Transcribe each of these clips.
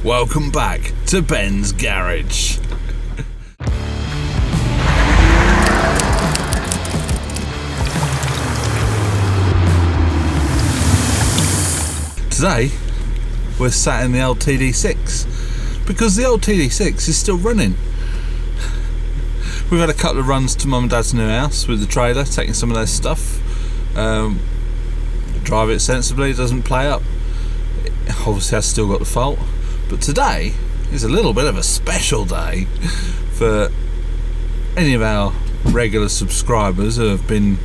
Welcome back to Ben's Garage. Today we're sat in the old TD6 because the old TD6 is still running. We've had a couple of runs to Mum and Dad's new house with the trailer, taking some of their stuff. Drive it sensibly, it doesn't play up. It obviously has still got the fault. But today is a little bit of a special day for any of our regular subscribers who have been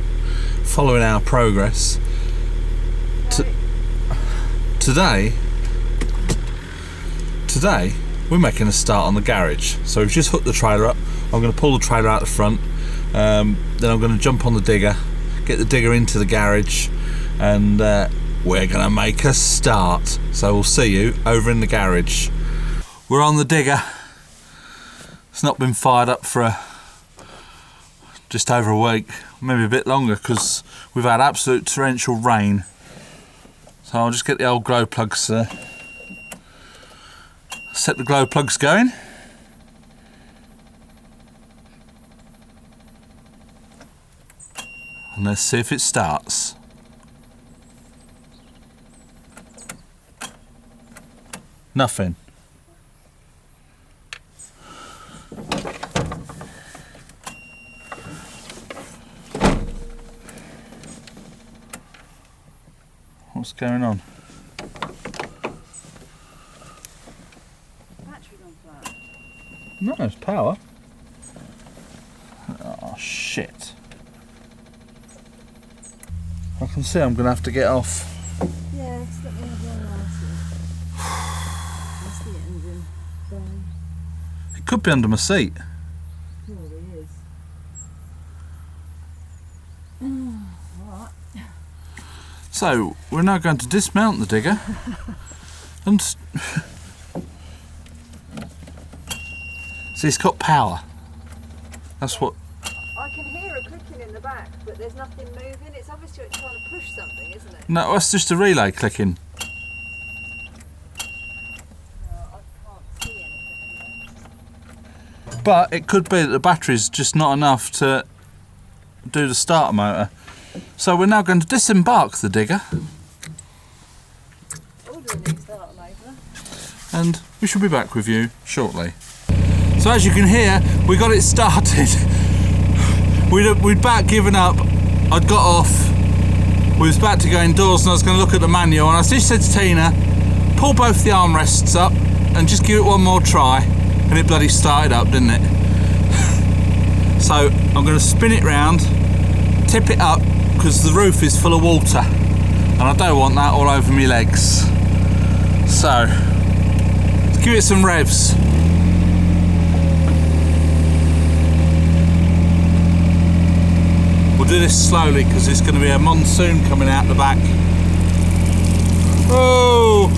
following our progress. Today we're making a start on the garage. So we've just hooked the trailer up. I'm going to pull the trailer out the front, then I'm going to jump on the digger, get the digger into the garage, and we're going to make a start. So we'll see you over in the garage. We're on the digger. It's not been fired up for just over a week, maybe a bit longer, because we've had absolute torrential rain. So I'll just get the old glow plugs, set the glow plugs going. And let's see if it starts. Nothing. What's going on? Battery gone flat. No, it's power. Oh shit. I can see I'm going to have to get off. Yeah, just let me have one last That's the engine going. It could be under my seat. Probably is. Alright. So, we're now going to dismount the digger and see, it's got power. That's what. I can hear a clicking in the back, but there's nothing moving. It's obviously it's trying to push something, isn't it? No, that's just a relay clicking. I can't see anything. But it could be that the battery's just not enough to do the starter motor. So we're now going to disembark the digger. Ordering the starter motor. And we shall be back with you shortly. So as you can hear, we got it started. We'd about given up. I'd got off. We was about to go indoors and I was going to look at the manual, and I just said to Tina, pull both the armrests up and just give it one more try, and it bloody started up, didn't it? So I'm going to spin it round, tip it up, because the roof is full of water and I don't want that all over my legs. So let's give it some revs. We'll do this slowly because there's going to be a monsoon coming out the back. Oh!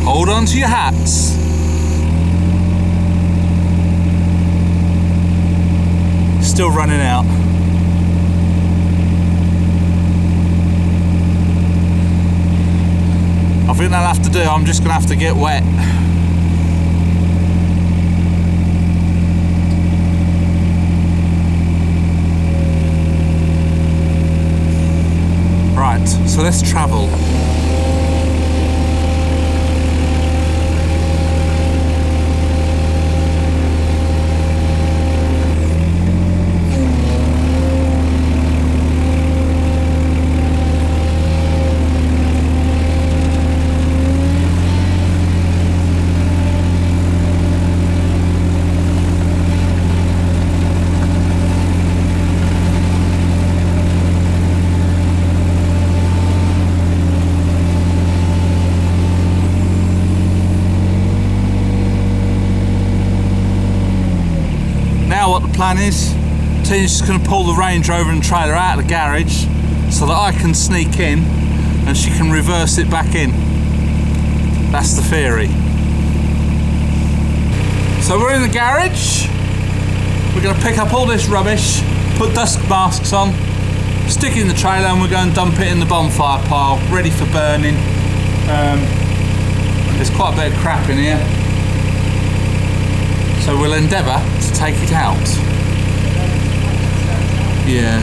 Hold on to your hats. Still running out. I think that'll have to do. I'm just gonna have to get wet. Right, so let's travel. Plan is, Tina's just going to pull the Range Rover and trailer out of the garage so that I can sneak in and she can reverse it back in. That's the theory. So we're in the garage. we're going to pick up all this rubbish, put dust masks on, stick it in the trailer, and we're going to dump it in the bonfire pile, ready for burning. There's quite a bit of crap in here, so we'll endeavour to take it out. Yeah.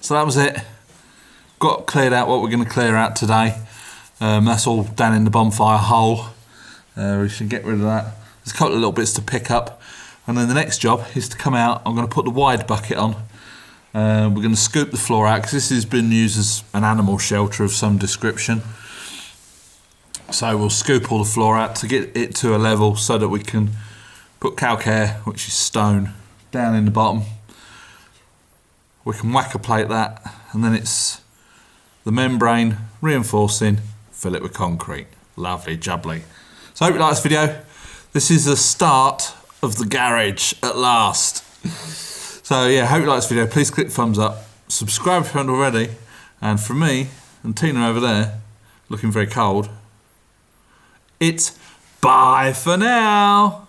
So that was it. Got cleared out what we're going to clear out today. That's all down in the bonfire hole. We should get rid of that. There's a couple of little bits to pick up. And then the next job is to come out. I'm going to put the wide bucket on. We're going to scoop the floor out because this has been used as an animal shelter of some description. So we'll scoop all the floor out to get it to a level so that we can put calcare, which is stone, down in the bottom. We can whacker plate that, and then it's the membrane reinforcing, fill it with concrete. Lovely jubbly. So I hope you like this video. This is the start of the garage at last. So yeah, hope you like this video. Please click thumbs up, subscribe if you haven't already, and from me and Tina over there, looking very cold, it's bye for now.